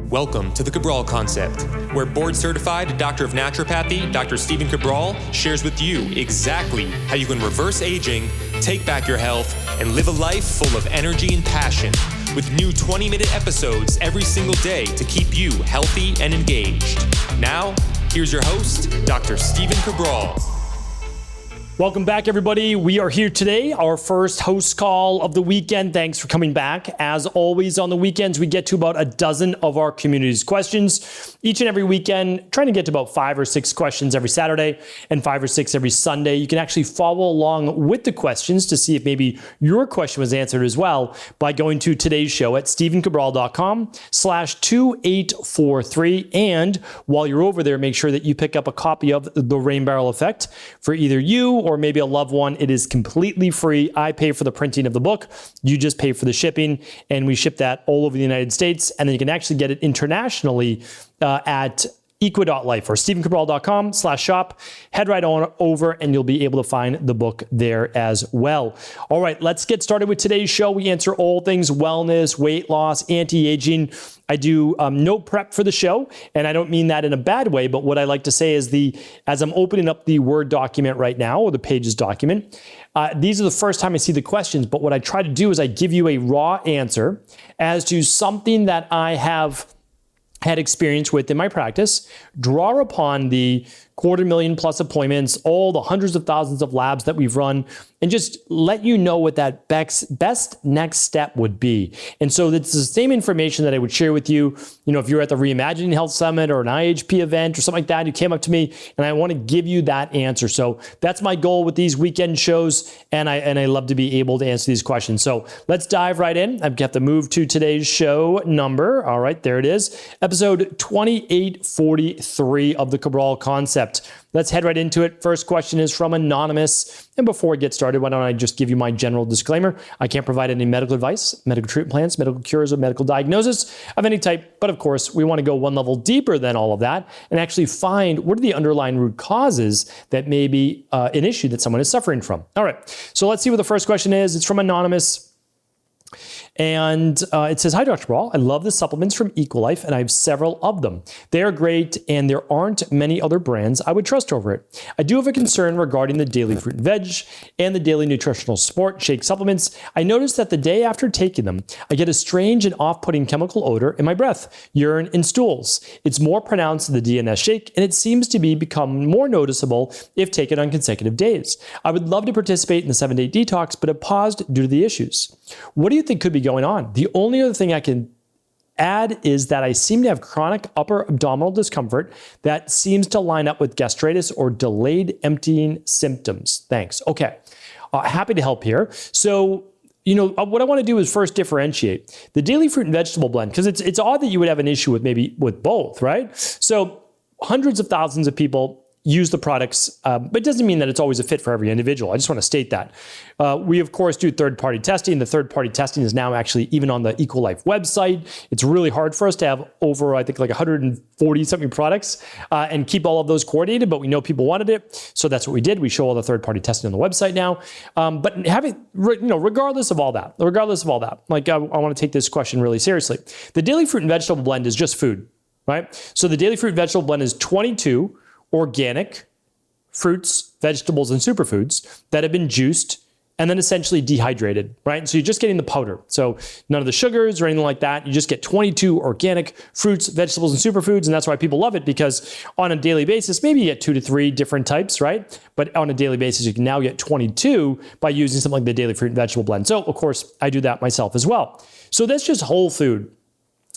Welcome to the Cabral Concept, where board-certified Doctor of Naturopathy, Dr. Stephen Cabral, shares with you exactly how you can reverse aging, take back your health, and live a life full of energy and passion, with new 20-minute episodes every single day to keep you healthy and engaged. Now, here's your host, Dr. Stephen Cabral. Welcome back, everybody. We are here today, our first host call of the weekend. Thanks for coming back. As always, on the weekends, we get to about a dozen of our community's questions. Each and every weekend, trying to get to about 5 or 6 questions every Saturday and 5 or 6 every Sunday. You can actually follow along with the questions to see if maybe your question was answered as well by going to today's show at stephencabral.com/2843. And while you're over there, make sure that you pick up a copy of The Rain Barrel Effect for either you or maybe a loved one. It is completely free. I pay for the printing of the book. You just pay for the shipping, and we ship that all over the United States. And then you can actually get it internationally at equilife or stephencabral.com/shop. Head right on over and you'll be able to find the book there as well. All right, let's get started with today's show. We answer all things wellness, weight loss, anti-aging. I do no prep for the show, and I don't mean that in a bad way, but what I like to say is as I'm opening up the Word document right now, or the Pages document, these are the first time I see the questions, but what I try to do is I give you a raw answer as to something that I have had experience with in my practice, draw upon the 250,000 plus appointments, all the hundreds of thousands of labs that we've run, and just let you know what that best next step would be. And so it's the same information that I would share with you, if you're at the Reimagining Health Summit or an IHP event or something like that, you came up to me and I want to give you that answer. So that's my goal with these weekend shows, and I love to be able to answer these questions. So let's dive right in. I've got to move to today's show number. All right, there it is. Episode 2843 of the Cabral Concept. Let's head right into it. First question is from Anonymous. And before we get started, why don't I just give you my general disclaimer? I can't provide any medical advice, medical treatment plans, medical cures, or medical diagnosis of any type. But of course, we want to go one level deeper than all of that and actually find what are the underlying root causes that may be an issue that someone is suffering from. All right, so let's see what the first question is. It's from Anonymous. And it says, "Hi, Dr. Cabral. I love the supplements from equilife, and I have several of them. They are great, and there aren't many other brands I would trust over it. I do have a concern regarding the daily fruit and veg and the daily nutritional support shake supplements. I noticed that the day after taking them, I get a strange and off-putting chemical odor in my breath, urine, and stools. It's more pronounced in the DNS Shake, and it seems to become more noticeable if taken on consecutive days. I would love to participate in the 7-day detox, but have paused due to the issues. What do you think could be going on? The only other thing I can add is that I seem to have chronic upper abdominal discomfort that seems to line up with gastritis or delayed emptying symptoms. Thanks." Okay, happy to help here. So, what I want to do is first differentiate the daily fruit and vegetable blend, because it's odd that you would have an issue with both, right? So hundreds of thousands of people use the products, but it doesn't mean that it's always a fit for every individual. I just want to state that. We, of course, do third-party testing. The third-party testing is now actually even on the equilife website. It's really hard for us to have over, I think, like 140-something products and keep all of those coordinated, but we know people wanted it, so that's what we did. We show all the third-party testing on the website now. But regardless of all that, like I want to take this question really seriously. The daily fruit and vegetable blend is just food, right? So the daily fruit and vegetable blend is 22 organic fruits, vegetables, and superfoods that have been juiced and then essentially dehydrated, right? So you're just getting the powder. So none of the sugars or anything like that. You just get 22 organic fruits, vegetables, and superfoods. And that's why people love it, because on a daily basis, maybe you get 2 to 3 different types, right? But on a daily basis, you can now get 22 by using something like the daily fruit and vegetable blend. So of course, I do that myself as well. So that's just whole food.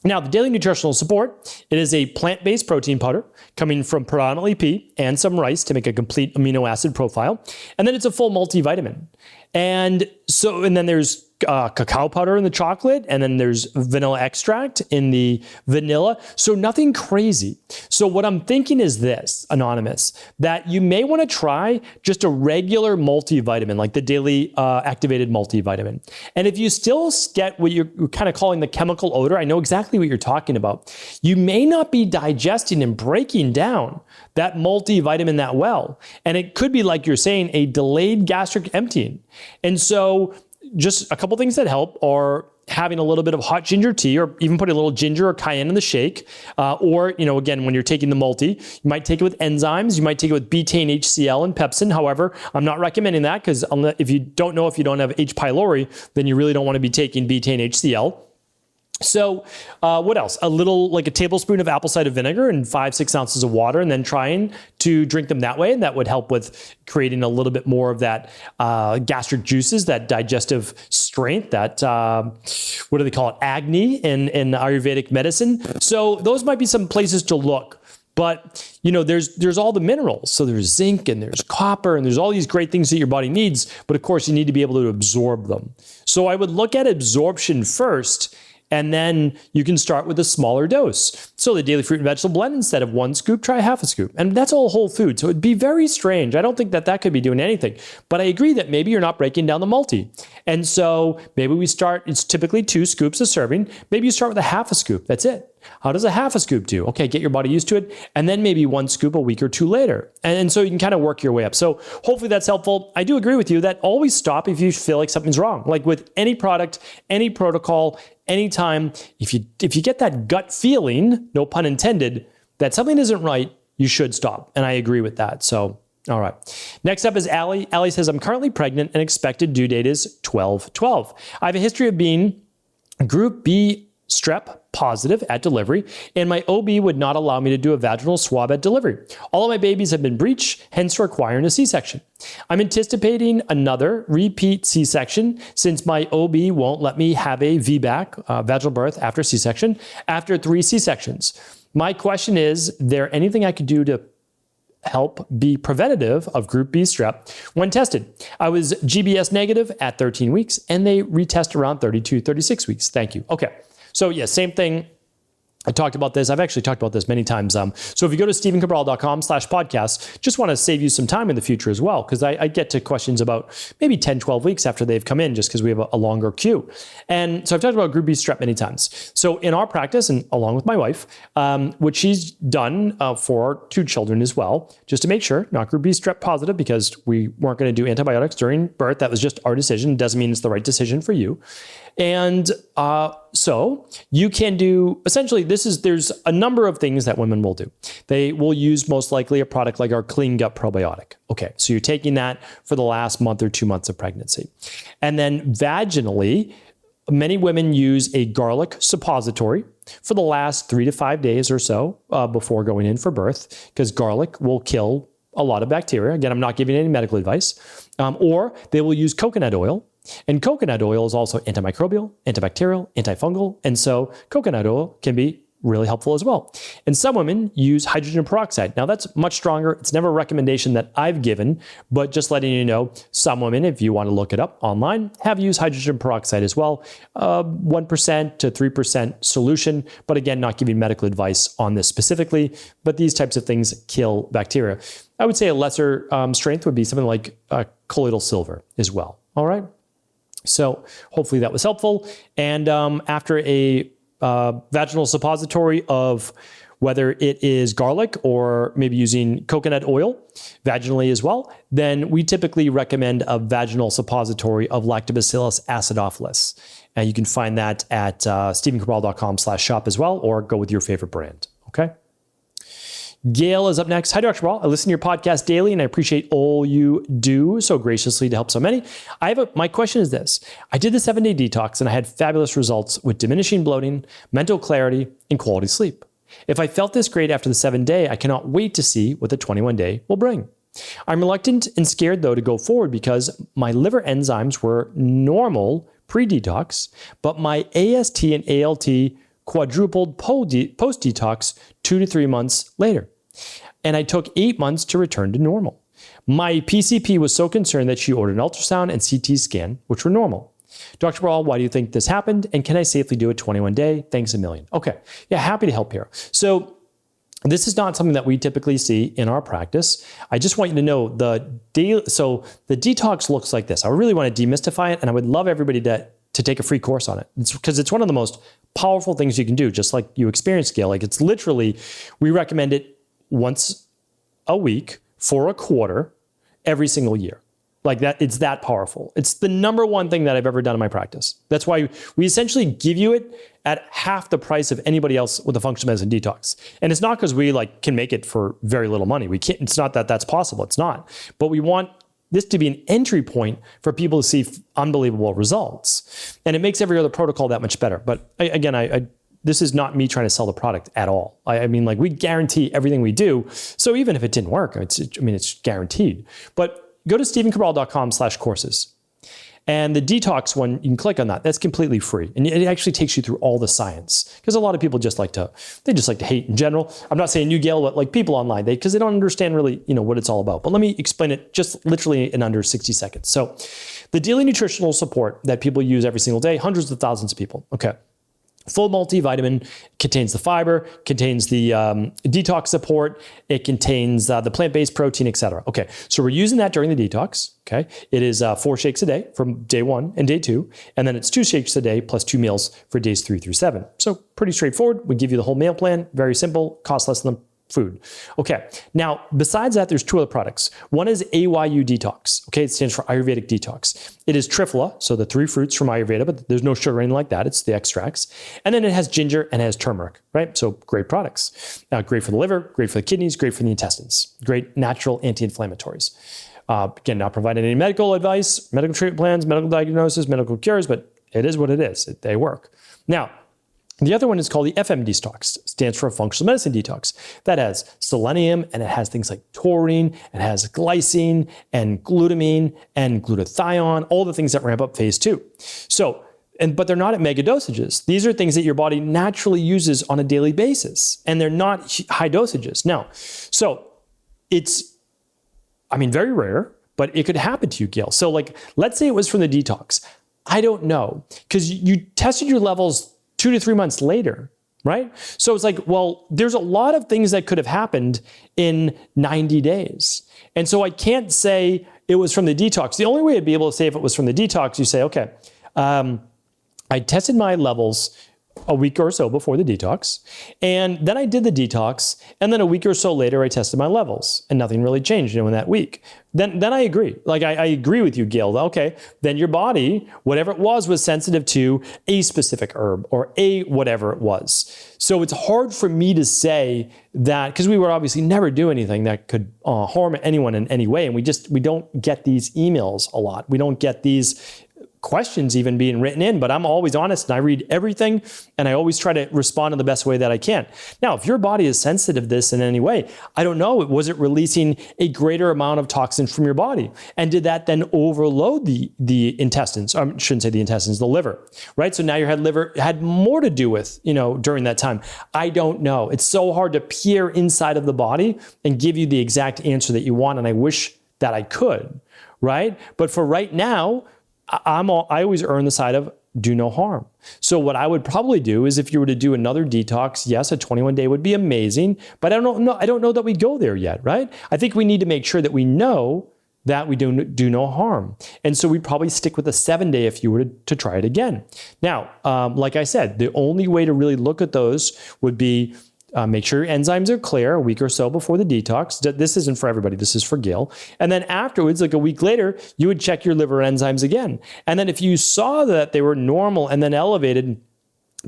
Now, the daily nutritional support, it is a plant-based protein powder coming from predominantly pea and some rice to make a complete amino acid profile. And then it's a full multivitamin. And then there's cacao powder in the chocolate, and then there's vanilla extract in the vanilla. So nothing crazy. So what I'm thinking is this, Anonymous, that you may want to try just a regular multivitamin, like the daily activated multivitamin. And if you still get what you're kind of calling the chemical odor, I know exactly what you're talking about. You may not be digesting and breaking down that multivitamin that well. And it could be, like you're saying, a delayed gastric emptying. And so just a couple things that help are having a little bit of hot ginger tea, or even putting a little ginger or cayenne in the shake. Or, again, when you're taking the multi, you might take it with enzymes. You might take it with betaine, HCl, and pepsin. However, I'm not recommending that because if you don't know if you don't have H. pylori, then you really don't want to be taking betaine, HCl. So what else? Like a tablespoon of apple cider vinegar and 5-6 ounces of water, and then trying to drink them that way. And that would help with creating a little bit more of that gastric juices, that digestive strength, that, what do they call it? Agni in Ayurvedic medicine. So those might be some places to look. But, there's all the minerals. So there's zinc and there's copper and there's all these great things that your body needs. But of course, you need to be able to absorb them. So I would look at absorption first. And then you can start with a smaller dose. So the daily fruit and vegetable blend, instead of 1 scoop, try half a scoop. And that's all whole food. So it'd be very strange. I don't think that could be doing anything. But I agree that maybe you're not breaking down the multi. And so maybe it's typically 2 scoops a serving. Maybe you start with a half a scoop. That's it. How does a half a scoop do? Okay, get your body used to it. And then maybe 1 scoop a week or 2 later. And so you can kind of work your way up. So hopefully that's helpful. I do agree with you that always stop if you feel like something's wrong. Like with any product, any protocol, anytime, if you get that gut feeling, no pun intended, that something isn't right, you should stop. And I agree with that. So, all right. Next up is Allie. Allie says, I'm currently pregnant and expected due date is 12/12. I have a history of being group B strep positive at delivery, and my OB would not allow me to do a vaginal swab at delivery. All of my babies have been breech, hence requiring a C-section. I'm anticipating another repeat C-section since my OB won't let me have a VBAC, vaginal birth after C-section, after 3 C-sections. My question is there anything I could do to help be preventative of group B strep when tested? I was GBS negative at 13 weeks, and they retest around 32, 36 weeks. Thank you. Okay. So yeah, same thing. I talked about this. I've actually talked about this many times. So if you go to stephencabral.com/podcast, just want to save you some time in the future as well, because I get to questions about maybe 10, 12 weeks after they've come in, just because we have a longer queue. And so I've talked about group B strep many times. So in our practice, and along with my wife, what she's done for our 2 children as well, just to make sure, not group B strep positive, because we weren't going to do antibiotics during birth. That was just our decision. It doesn't mean it's the right decision for you. And so you can do, essentially, there's a number of things that women will do. They will use most likely a product like our Clean Gut Probiotic. Okay, so you're taking that for the last month or 2 months of pregnancy. And then vaginally, many women use a garlic suppository for the last 3 to 5 days or so before going in for birth, because garlic will kill a lot of bacteria. Again, I'm not giving any medical advice. Or they will use coconut oil. And coconut oil is also antimicrobial, antibacterial, antifungal. And so coconut oil can be really helpful as well. And some women use hydrogen peroxide. Now that's much stronger. It's never a recommendation that I've given, but just letting you know, some women, if you want to look it up online, have used hydrogen peroxide as well. 1% to 3% solution, but again, not giving medical advice on this specifically, but these types of things kill bacteria. I would say a lesser strength would be something like colloidal silver as well. All right. So hopefully that was helpful. And after a vaginal suppository of whether it is garlic or maybe using coconut oil vaginally as well, then we typically recommend a vaginal suppository of Lactobacillus acidophilus. And you can find that at stephencabral.com/shop as well, or go with your favorite brand. Okay. Gail is up next. Hi, Dr. Cabral. I listen to your podcast daily, and I appreciate all you do so graciously to help so many. My question is this. I did the 7-day detox, and I had fabulous results with diminishing bloating, mental clarity, and quality sleep. If I felt this great after the 7-day, I cannot wait to see what the 21-day will bring. I'm reluctant and scared, though, to go forward because my liver enzymes were normal pre-detox, but my AST and ALT quadrupled post-detox 2 to 3 months later. And I took 8 months to return to normal. My PCP was so concerned that she ordered an ultrasound and CT scan, which were normal. Dr. Cabral, why do you think this happened? And can I safely do a 21-day? Thanks a million. Okay. Yeah, happy to help here. So this is not something that we typically see in our practice. I just want you to know the detox looks like this. I really want to demystify it, and I would love everybody to take a free course on it. It's because it's one of the most powerful things you can do, just like you experience, Gail. Like it's literally, we recommend it once a week for a quarter every single year. Like that, it's that powerful. It's the number one thing that I've ever done in my practice. That's why we essentially give you it at half the price of anybody else with a functional medicine detox. And it's not because we can make it for very little money. We can't, it's not that that's possible. It's not. But we want this to be an entry point for people to see unbelievable results. And it makes every other protocol that much better. But again, this is not me trying to sell the product at all. I mean, we guarantee everything we do. So even if it didn't work, it's guaranteed. But go to stephencabral.com/courses. And the detox one, you can click on that. That's completely free. And it actually takes you through all the science. Because a lot of people just like to hate in general. I'm not saying you, Gail, but people online, because they don't understand really, what it's all about. But let me explain it just literally in under 60 seconds. So the daily nutritional support that people use every single day, hundreds of thousands of people. Okay. Full multivitamin, contains the fiber, contains the detox support, it contains the plant-based protein, etc. Okay, so we're using that during the detox. Okay, it is 4 shakes a day from day 1 and day 2, and then it's 2 shakes a day plus 2 meals for days 3 through 7. So pretty straightforward. We give you the whole meal plan, very simple, costs less than food. Okay, now besides that, there's 2 other products. One is AYU Detox. Okay, it stands for Ayurvedic Detox. It is triphala, so the 3 fruits from Ayurveda, but there's no sugar or anything like that. It's the extracts. And then it has ginger and it has turmeric, right? So great products. Great for the liver, great for the kidneys, great for the intestines. Great natural anti-inflammatories. Again, not providing any medical advice, medical treatment plans, medical diagnosis, medical cures, but it is what it is. They work. Now, the other one is called the FM Detox. It stands for Functional Medicine Detox. That has selenium, and it has things like taurine, it has glycine and glutamine and glutathione, all the things that ramp up phase 2. So, but they're not at mega dosages. These are things that your body naturally uses on a daily basis, and they're not high dosages. Now, so it's, very rare, but it could happen to you, Gail. So let's say it was from the detox. I don't know, because you tested your levels 2 to 3 months later, right? So it's there's a lot of things that could have happened in 90 days. And so I can't say it was from the detox. The only way I'd be able to say if it was from the detox, you say, okay, I tested my levels a week or so before the detox, and then I did the detox, and then a week or so later I tested my levels, and nothing really changed in that week. Then I agree. I agree with you, Gail. Okay, then your body, whatever it was sensitive to a specific herb or a whatever it was. So it's hard for me to say that, because we would obviously never do anything that could harm anyone in any way, and we don't get these emails a lot. We don't get these questions even being written in, but I'm always honest and I read everything and I always try to respond in the best way that I can. Now, if your body is sensitive to this in any way, I don't know, was it releasing a greater amount of toxins from your body? And did that then overload the intestines? I shouldn't say the intestines, the liver, right? So now your liver had more to do with, during that time. I don't know. It's so hard to peer inside of the body and give you the exact answer that you want. And I wish that I could, right? But for right now, I always err on the side of do no harm. So what I would probably do is if you were to do another detox, yes, a 21-day would be amazing, but I don't know that we go there yet, right? I think we need to make sure that we know that we do no harm. And so we'd probably stick with a 7-day if you were to try it again. Now, like I said, the only way to really look at those would be make sure your enzymes are clear a week or so before the detox. This isn't for everybody. This is for Gail. And then afterwards, a week later, you would check your liver enzymes again. And then if you saw that they were normal and then elevated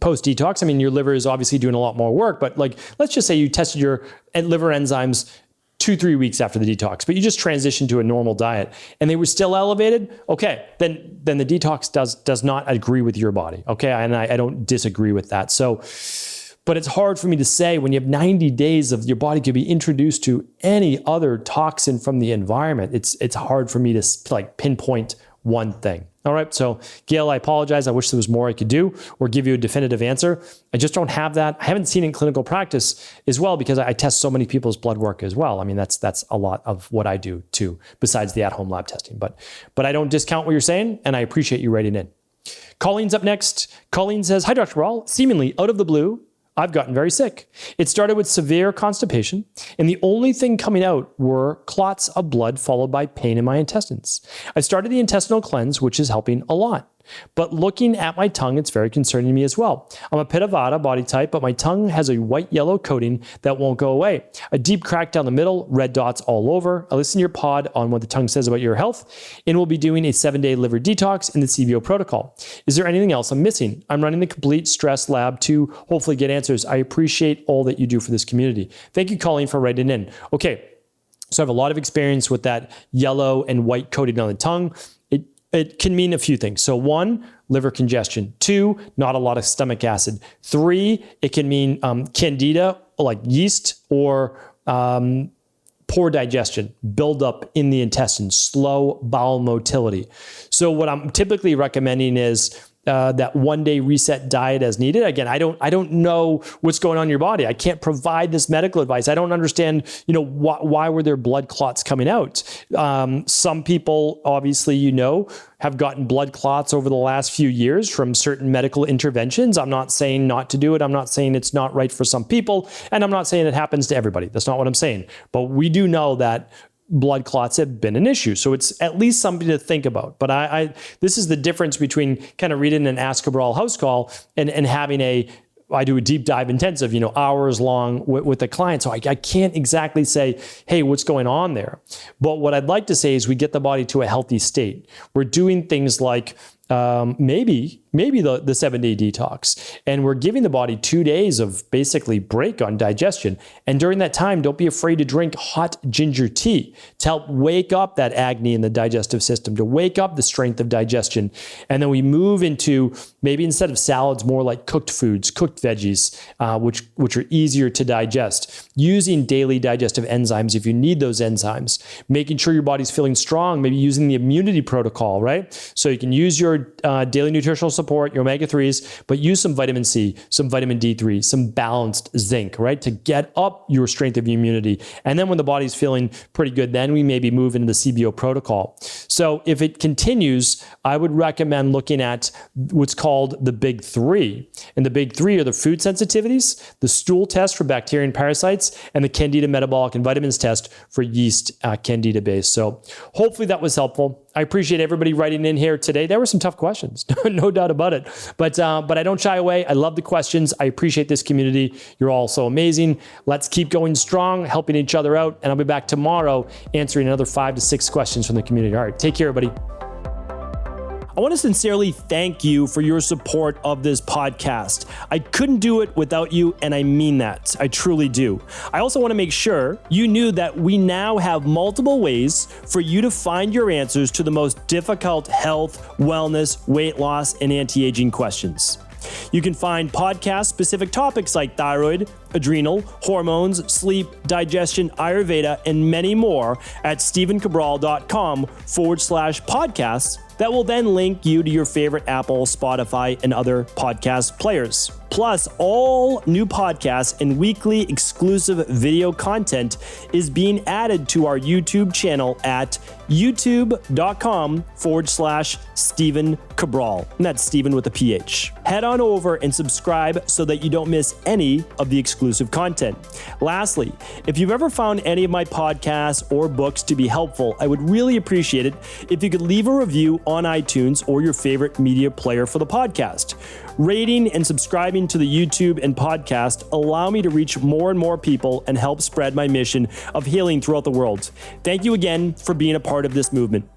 post-detox, your liver is obviously doing a lot more work, but let's just say you tested your liver enzymes 2-3 weeks after the detox, but you just transitioned to a normal diet and they were still elevated, okay, then the detox does not agree with your body, okay? And I don't disagree with that. So, but it's hard for me to say when you have 90 days of your body could be introduced to any other toxin from the environment. It's hard for me to pinpoint one thing. All right. So Gail, I apologize. I wish there was more I could do or give you a definitive answer. I just don't have that. I haven't seen it in clinical practice as well because I test so many people's blood work as well. That's a lot of what I do too, besides the at-home lab testing. But I don't discount what you're saying, and I appreciate you writing in. Colleen's up next. Colleen says, "Hi, Dr. Cabral. Seemingly out of the blue, I've gotten very sick. It started with severe constipation, and the only thing coming out were clots of blood followed by pain in my intestines. I started the intestinal cleanse, which is helping a lot. But looking at my tongue, it's very concerning me as well. I'm a Pitta Vata body type, but my tongue has a white-yellow coating that won't go away. A deep crack down the middle, red dots all over. I listen to your pod on what the tongue says about your health, and we'll be doing a 7-day liver detox in the CVO protocol. Is there anything else I'm missing? I'm running the complete stress lab to hopefully get answers. I appreciate all that you do for this community. Thank you, Colleen, for writing in. Okay, so I have a lot of experience with that yellow and white coating on the tongue. It can mean a few things. So 1, liver congestion. 2, not a lot of stomach acid. 3, it can mean candida, like yeast, or poor digestion, buildup in the intestines, slow bowel motility. So what I'm typically recommending is that 1-day reset diet as needed. Again, I don't know what's going on in your body. I can't provide this medical advice. I don't understand, why were there blood clots coming out? Some people, obviously, have gotten blood clots over the last few years from certain medical interventions. I'm not saying not to do it. I'm not saying it's not right for some people. And I'm not saying it happens to everybody. That's not what I'm saying. But we do know that blood clots have been an issue. So it's at least something to think about. But this is the difference between kind of reading an Ask Cabral HouseCall and having I do a deep dive intensive, hours long with a client. So I can't exactly say, hey, what's going on there? But what I'd like to say is we get the body to a healthy state. We're doing things like maybe the 7-day detox. And we're giving the body 2 days of basically break on digestion. And during that time, don't be afraid to drink hot ginger tea to help wake up that agni in the digestive system, to wake up the strength of digestion. And then we move into maybe instead of salads, more like cooked foods, cooked veggies, which are easier to digest. Using daily digestive enzymes if you need those enzymes. Making sure your body's feeling strong, maybe using the immunity protocol, right? So you can use your daily nutritional support, your omega-3s, but use some vitamin C, some vitamin D3, some balanced zinc, right? To get up your strength of immunity. And then when the body's feeling pretty good, then we maybe move into the CBO protocol. So if it continues, I would recommend looking at what's called the big 3. And the big 3 are the food sensitivities, the stool test for bacteria and parasites, and the Candida metabolic and vitamins test for yeast Candida base. So hopefully that was helpful. I appreciate everybody writing in here today. There were some tough questions, no doubt about it. But I don't shy away. I love the questions. I appreciate this community. You're all so amazing. Let's keep going strong, helping each other out. And I'll be back tomorrow answering another 5 to 6 questions from the community. All right, take care, everybody. I want to sincerely thank you for your support of this podcast. I couldn't do it without you, and I mean that. I truly do. I also want to make sure you knew that we now have multiple ways for you to find your answers to the most difficult health, wellness, weight loss, and anti-aging questions. You can find podcast-specific topics like thyroid, adrenal, hormones, sleep, digestion, Ayurveda, and many more at stevencabral.com/podcasts that will then link you to your favorite Apple, Spotify, and other podcast players. Plus, all new podcasts and weekly exclusive video content is being added to our YouTube channel at youtube.com/Steven Cabral. And that's Steven with a PH. Head on over and subscribe so that you don't miss any of the exclusive content. Lastly, if you've ever found any of my podcasts or books to be helpful, I would really appreciate it if you could leave a review on iTunes or your favorite media player for the podcast. Rating and subscribing to the YouTube and podcast allow me to reach more and more people and help spread my mission of healing throughout the world. Thank you again for being a part of this movement.